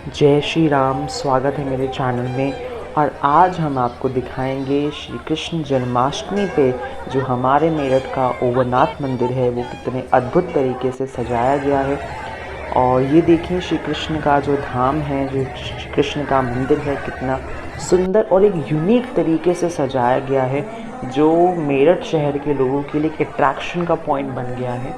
जय श्री राम। स्वागत है मेरे चैनल में। और आज हम आपको दिखाएंगे श्री कृष्ण जन्माष्टमी पे जो हमारे मेरठ का ओवरनाथ मंदिर है वो कितने अद्भुत तरीके से सजाया गया है। और ये देखिए श्री कृष्ण का जो धाम है, जो श्री कृष्ण का मंदिर है, कितना सुंदर और एक यूनिक तरीके से सजाया गया है, जो मेरठ शहर के लोगों के लिए एक अट्रैक्शन का पॉइंट बन गया है।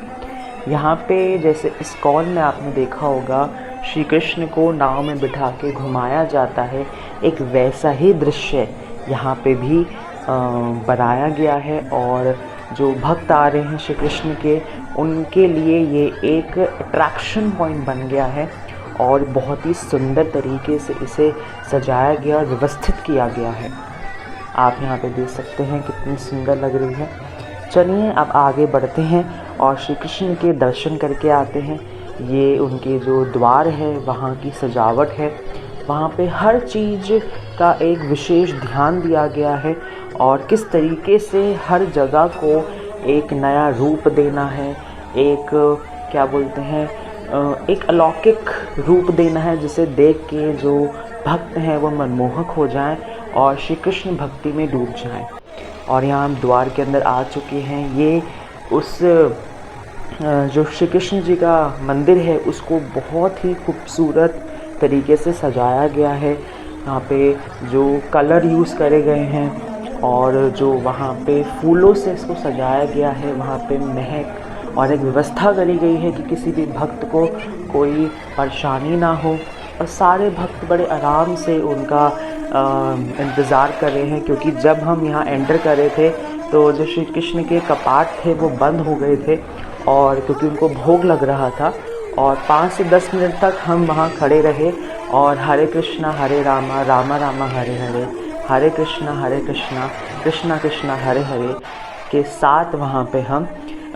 यहाँ पे जैसे इस्कॉन में आपने देखा होगा श्री कृष्ण को नाव में बिठा के घुमाया जाता है, एक वैसा ही दृश्य यहाँ पे भी बनाया गया है। और जो भक्त आ रहे हैं श्री कृष्ण के, उनके लिए ये एक अट्रैक्शन पॉइंट बन गया है और बहुत ही सुंदर तरीके से इसे सजाया गया और व्यवस्थित किया गया है। आप यहाँ पे देख सकते हैं कितनी सुंदर लग रही है। चलिए अब आगे बढ़ते हैं और श्री कृष्ण के दर्शन करके आते हैं। ये उनके जो द्वार है, वहाँ की सजावट है, वहाँ पे हर चीज़ का एक विशेष ध्यान दिया गया है और किस तरीके से हर जगह को एक नया रूप देना है, एक क्या बोलते हैं, एक अलौकिक रूप देना है, जिसे देख के जो भक्त हैं वो मनमोहक हो जाएं और श्री कृष्ण भक्ति में डूब जाएं। और यहाँ हम द्वार के अंदर आ चुके हैं। ये उस जो श्री कृष्ण जी का मंदिर है उसको बहुत ही खूबसूरत तरीके से सजाया गया है। यहाँ पे जो कलर यूज़ करे गए हैं और जो वहाँ पे फूलों से इसको सजाया गया है, वहाँ पे महक और एक व्यवस्था करी गई है कि किसी भी भक्त को कोई परेशानी ना हो। और सारे भक्त बड़े आराम से उनका इंतज़ार कर रहे हैं, क्योंकि जब हम यहाँ एंटर कर रहे थे तो जो श्री कृष्ण के कपाट थे वो बंद हो गए थे, और क्योंकि उनको भोग लग रहा था। और 5 से 10 मिनट तक हम वहाँ खड़े रहे और हरे कृष्णा हरे रामा, रामा रामा हरे हरे, हरे कृष्णा कृष्णा कृष्णा हरे हरे के साथ वहाँ पे हम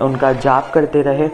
उनका जाप करते रहे।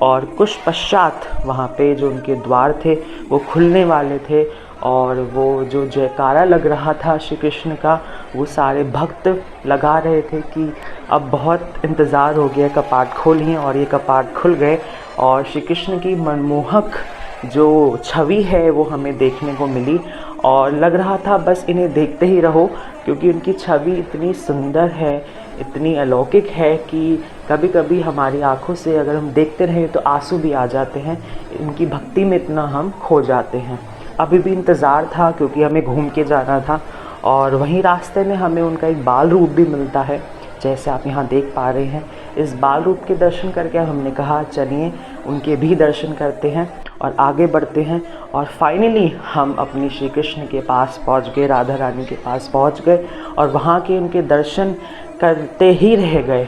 और कुछ पश्चात वहाँ पे जो उनके द्वार थे वो खुलने वाले थे और वो जो जयकारा लग रहा था श्री कृष्ण का, वो सारे भक्त लगा रहे थे कि अब बहुत इंतज़ार हो गया, कपाट खोलिए। और ये कपाट खुल गए और श्री कृष्ण की मनमोहक जो छवि है वो हमें देखने को मिली और लग रहा था बस इन्हें देखते ही रहो, क्योंकि उनकी छवि इतनी सुंदर है, इतनी अलौकिक है कि कभी कभी हमारी आंखों से अगर हम देखते रहें तो आंसू भी आ जाते हैं। इनकी भक्ति में इतना हम खो जाते हैं। अभी भी इंतज़ार था क्योंकि हमें घूम के जाना था और वहीं रास्ते में हमें उनका एक बाल रूप भी मिलता है, जैसे आप यहाँ देख पा रहे हैं। इस बाल रूप के दर्शन करके हमने कहा चलिए उनके भी दर्शन करते हैं और आगे बढ़ते हैं। और फाइनली हम अपनी श्री कृष्ण के पास पहुँच गए, राधा रानी के पास पहुँच गए और वहाँ के उनके दर्शन करते ही रह गए।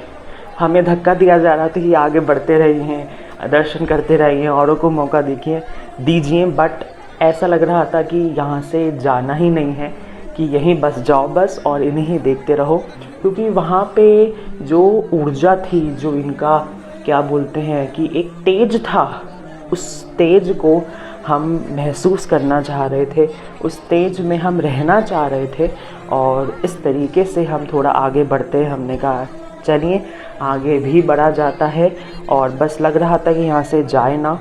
हमें धक्का दिया जा रहा था कि आगे बढ़ते रहिए, दर्शन करते रहिए, औरों को मौका दीजिए, बट ऐसा लग रहा था कि यहाँ से जाना ही नहीं है, कि यहीं बस जाओ बस और इन्हें ही देखते रहो। क्योंकि वहाँ पे जो ऊर्जा थी, जो इनका क्या बोलते हैं कि एक तेज था, उस तेज को हम महसूस करना चाह रहे थे, उस तेज में हम रहना चाह रहे थे। और इस तरीके से हम थोड़ा आगे बढ़ते, हमने कहा चलिए आगे भी बढ़ा जाता है और बस लग रहा था कि यहाँ से जाए ना।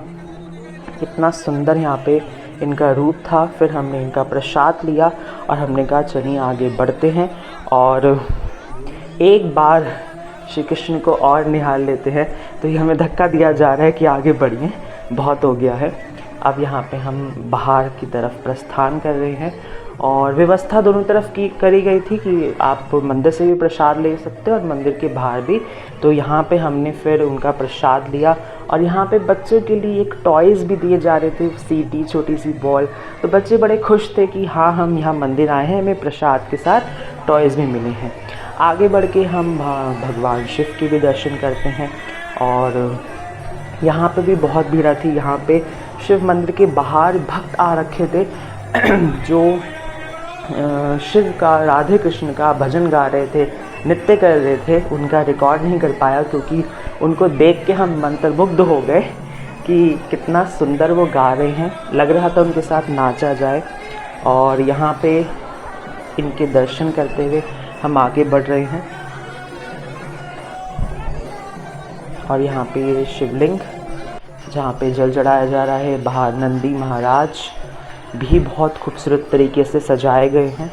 कितना सुंदर यहाँ पे इनका रूप था। फिर हमने इनका प्रसाद लिया और हमने कहा चलिए आगे बढ़ते हैं और एक बार श्री कृष्ण को और निहाल लेते हैं। तो ये हमें धक्का दिया जा रहा है कि आगे बढ़िए, बहुत हो गया है। अब यहाँ पे हम बाहर की तरफ प्रस्थान कर रहे हैं और व्यवस्था दोनों तरफ की करी गई थी कि आप मंदिर से भी प्रसाद ले सकते हो और मंदिर के बाहर भी। तो यहाँ पे हमने फिर उनका प्रसाद लिया और यहाँ पे बच्चों के लिए एक टॉयज़ भी दिए जा रहे थे, सीटी, छोटी सी बॉल। तो बच्चे बड़े खुश थे कि हाँ हम यहाँ मंदिर आए हैं, हमें प्रसाद के साथ टॉयज़ भी मिले हैं। आगे बढ़ के हम भगवान शिव के भी दर्शन करते हैं और यहाँ पे भी बहुत भीड़ थी। यहाँ पे शिव मंदिर के बाहर भक्त आ रखे थे जो शिव का, राधे कृष्ण का भजन गा रहे थे, नृत्य कर रहे थे। उनका रिकॉर्ड नहीं कर पाया क्योंकि उनको देख के हम मंत्रमुग्ध हो गए कि कितना सुंदर वो गा रहे हैं। लग रहा था उनके साथ नाचा जाए। और यहाँ पे इनके दर्शन करते हुए हम आगे बढ़ रहे हैं और यहाँ पे ये शिवलिंग जहाँ पे जल चढ़ाया जा रहा है, बाहर नंदी महाराज भी बहुत खूबसूरत तरीके से सजाए गए हैं।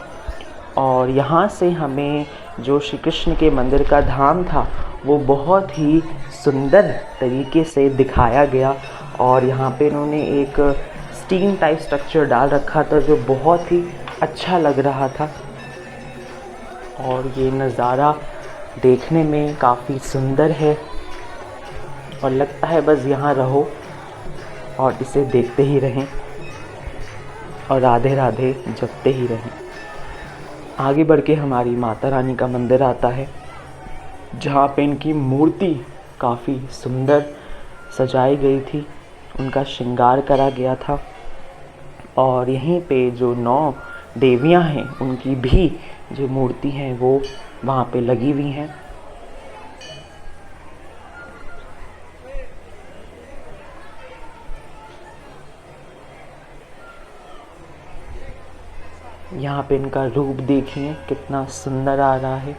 और यहाँ से हमें जो श्री कृष्ण के मंदिर का धाम था वो बहुत ही सुंदर तरीके से दिखाया गया। और यहाँ पे इन्होंने एक स्टीम टाइप स्ट्रक्चर डाल रखा था जो बहुत ही अच्छा लग रहा था। और ये नज़ारा देखने में काफ़ी सुंदर है और लगता है बस यहाँ रहो और इसे देखते ही रहें और राधे राधे जपते ही रहें। आगे बढ़ के हमारी माता रानी का मंदिर आता है, जहाँ पे इनकी मूर्ति काफ़ी सुंदर सजाई गई थी, उनका श्रृंगार करा गया था। और यहीं पे जो 9 देवियाँ हैं उनकी भी जो मूर्ति हैं वो वहाँ पे लगी हुई हैं। यहाँ पे इनका रूप देखिए कितना सुंदर आ रहा है।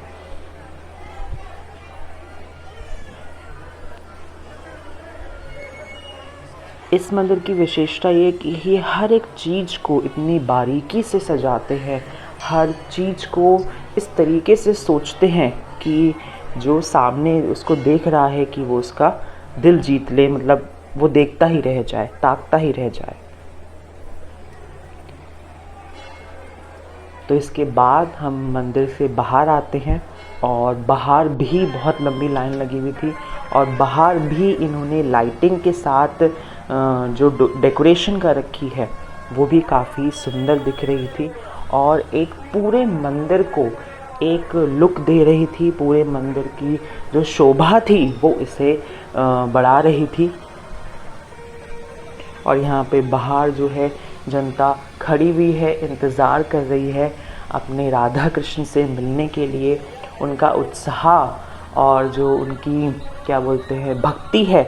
इस मंदिर की विशेषता ये कि ये हर एक चीज़ को इतनी बारीकी से सजाते हैं, हर चीज़ को इस तरीके से सोचते हैं कि जो सामने उसको देख रहा है कि वो उसका दिल जीत ले, मतलब वो देखता ही रह जाए, ताकता ही रह जाए। तो इसके बाद हम मंदिर से बाहर आते हैं और बाहर भी बहुत लंबी लाइन लगी हुई थी और बाहर भी इन्होंने लाइटिंग के साथ जो डेकोरेशन कर रखी है वो भी काफ़ी सुंदर दिख रही थी और एक पूरे मंदिर को एक लुक दे रही थी। पूरे मंदिर की जो शोभा थी वो इसे बढ़ा रही थी। और यहाँ पे बाहर जो है जनता खड़ी हुई है, इंतज़ार कर रही है अपने राधा कृष्ण से मिलने के लिए। उनका उत्साह और जो उनकी क्या बोलते हैं भक्ति है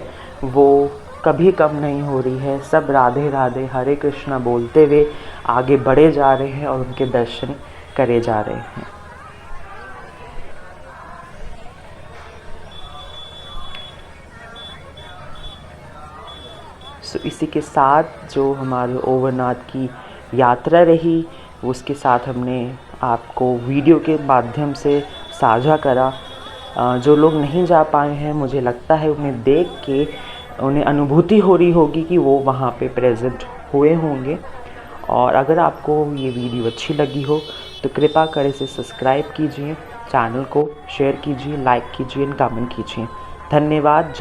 वो कभी कम नहीं हो रही है। सब राधे राधे हरे कृष्णा बोलते हुए आगे बढ़े जा रहे हैं और उनके दर्शन करे जा रहे हैं। इसी के साथ जो हमारे ओवरनाथ की यात्रा रही उसके साथ हमने आपको वीडियो के माध्यम से साझा करा। जो लोग नहीं जा पाए हैं मुझे लगता है उन्हें देख के उन्हें अनुभूति हो रही होगी कि वो वहाँ पे प्रेजेंट हुए होंगे। और अगर आपको ये वीडियो अच्छी लगी हो तो कृपया कर इसे सब्सक्राइब कीजिए, चैनल को शेयर कीजिए, लाइक कीजिए, कमेंट कीजिए। धन्यवाद। जय